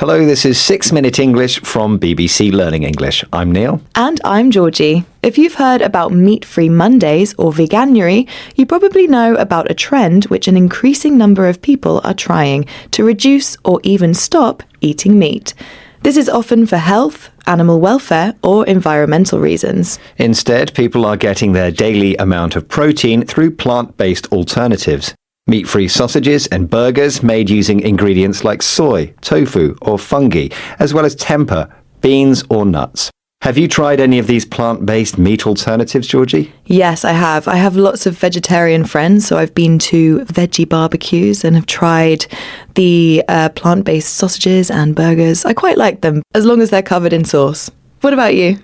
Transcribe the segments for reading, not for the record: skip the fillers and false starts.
Hello, this is 6 Minute English from BBC Learning English. I'm Neil. And I'm Georgie. If you've heard about meat-free Mondays or veganuary, you probably know about a trend which an increasing number of people are trying to reduce or even stop eating meat. This is often for health, animal welfare, or environmental reasons. Instead, people are getting their daily amount of protein through plant-based alternatives. Meat-free sausages and burgers made using ingredients like soy, tofu, or fungi, as well as tempeh, beans, or nuts. Have you tried any of these plant-based meat alternatives, Georgie? Yes, I have. I have lots of vegetarian friends, so I've been to veggie barbecues and have tried the plant-based sausages and burgers. I quite like them, as long as they're covered in sauce. What about you?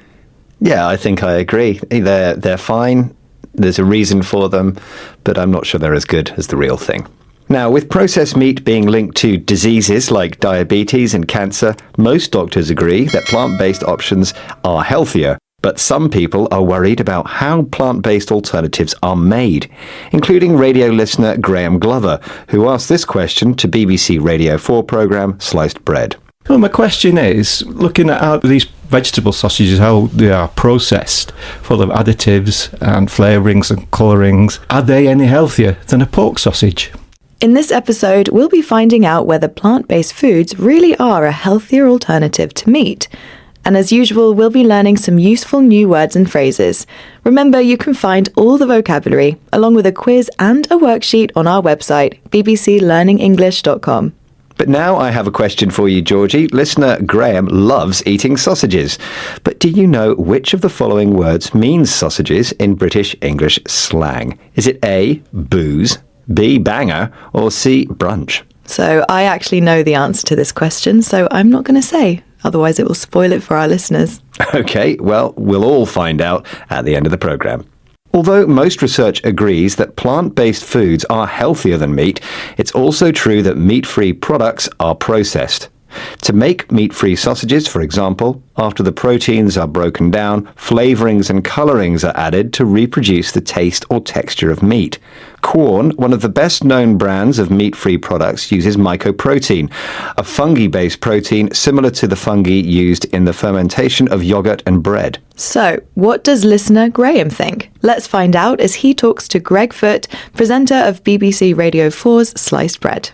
Yeah, I think I agree. They're fine. There's a reason for them, but I'm not sure they're as good as the real thing. Now, with processed meat being linked to diseases like diabetes and cancer, most doctors agree that plant-based options are healthier. But some people are worried about how plant-based alternatives are made, including radio listener Graham Glover, who asked this question to BBC Radio 4 programme Sliced Bread. Well, my question is, looking at how these vegetable sausages, how they are processed, full of additives and flavourings and colourings, are they any healthier than a pork sausage? In this episode, we'll be finding out whether plant-based foods really are a healthier alternative to meat. And as usual, we'll be learning some useful new words and phrases. Remember, you can find all the vocabulary, along with a quiz and a worksheet on our website, bbclearningenglish.com. But now I have a question for you, Georgie. Listener Graham loves eating sausages. But do you know which of the following words means sausages in British English slang? Is it A, booze, B, banger, or C, brunch? So I actually know the answer to this question, so I'm not going to say. Otherwise it will spoil it for our listeners. OK, well, we'll all find out at the end of the programme. Although most research agrees that plant-based foods are healthier than meat, it's also true that meat-free products are processed. To make meat-free sausages, for example, after the proteins are broken down, flavourings and colourings are added to reproduce the taste or texture of meat. Quorn, one of the best-known brands of meat-free products, uses mycoprotein, a fungi-based protein similar to the fungi used in the fermentation of yogurt and bread. So, what does listener Graham think? Let's find out as he talks to Greg Foote, presenter of BBC Radio 4's Sliced Bread.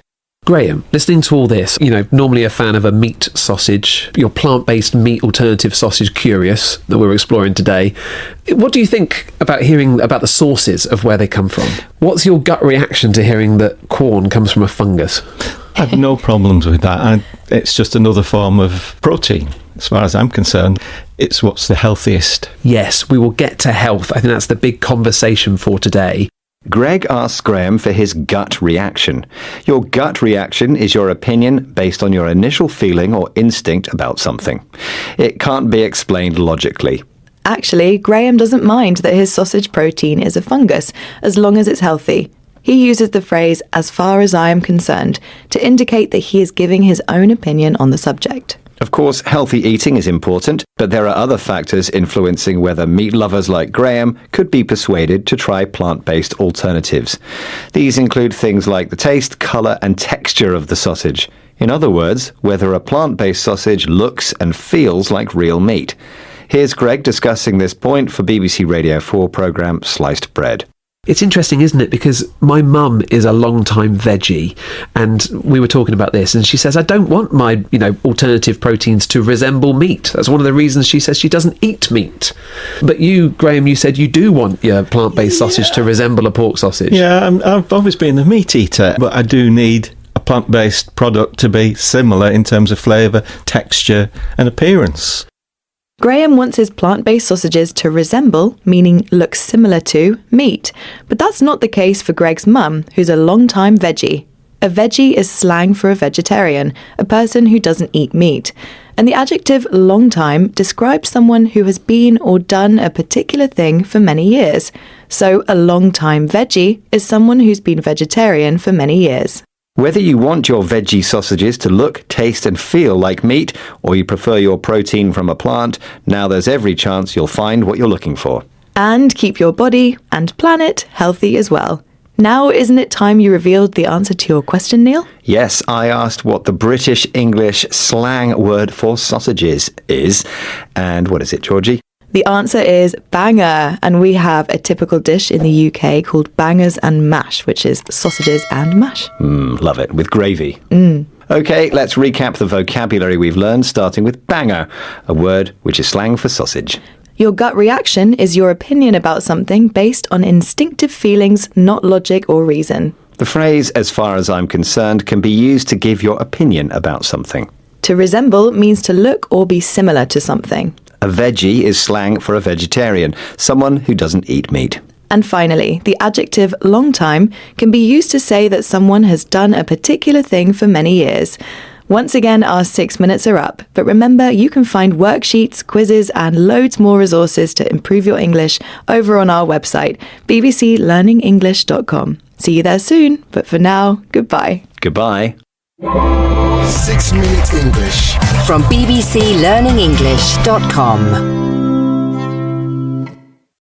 Graham, listening to all this, normally a fan of a meat sausage, your plant-based meat alternative sausage curious that we're exploring today. What do you think about hearing about the sources of where they come from? What's your gut reaction to hearing that corn comes from a fungus? I have no problems with that. It's just another form of protein. As far as I'm concerned, it's what's the healthiest. Yes, we will get to health. I think that's the big conversation for today. Greg asks Graham for his gut reaction. Your gut reaction is your opinion based on your initial feeling or instinct about something. It can't be explained logically. Actually, Graham doesn't mind that his sausage protein is a fungus, as long as it's healthy. He uses the phrase, "as far as I am concerned," to indicate that he is giving his own opinion on the subject. Of course, healthy eating is important, but there are other factors influencing whether meat lovers like Graham could be persuaded to try plant-based alternatives. These include things like the taste, colour and texture of the sausage. In other words, whether a plant-based sausage looks and feels like real meat. Here's Greg discussing this point for BBC Radio 4 programme Sliced Bread. It's interesting, isn't it? Because my mum is a long-time veggie, and we were talking about this, and she says, I don't want my, alternative proteins to resemble meat. That's one of the reasons she says she doesn't eat meat. But you, Graham, you said you do want your plant-based sausage to resemble a pork sausage. Yeah, I've always been a meat eater, but I do need a plant-based product to be similar in terms of flavour, texture and appearance. Graham wants his plant-based sausages to resemble, meaning look similar to, meat. But that's not the case for Greg's mum, who's a long-time veggie. A veggie is slang for a vegetarian, a person who doesn't eat meat. And the adjective long time describes someone who has been or done a particular thing for many years. So a long-time veggie is someone who's been vegetarian for many years. Whether you want your veggie sausages to look, taste and feel like meat, or you prefer your protein from a plant, now there's every chance you'll find what you're looking for. And keep your body and planet healthy as well. Now, isn't it time you revealed the answer to your question, Neil? Yes, I asked what the British English slang word for sausages is. And what is it, Georgie? The answer is banger, and we have a typical dish in the UK called bangers and mash, which is sausages and mash. Love it, with gravy. Okay, let's recap the vocabulary we've learned, starting with banger, a word which is slang for sausage. Your gut reaction is your opinion about something based on instinctive feelings, not logic or reason. The phrase, as far as I'm concerned, can be used to give your opinion about something. To resemble means to look or be similar to something. A veggie is slang for a vegetarian, someone who doesn't eat meat. And finally, the adjective long time can be used to say that someone has done a particular thing for many years. Once again, our 6 minutes are up, but remember you can find worksheets, quizzes and loads more resources to improve your English over on our website, bbclearningenglish.com. See you there soon, but for now, goodbye. Goodbye. 6 Minute English from bbclearningenglish.com.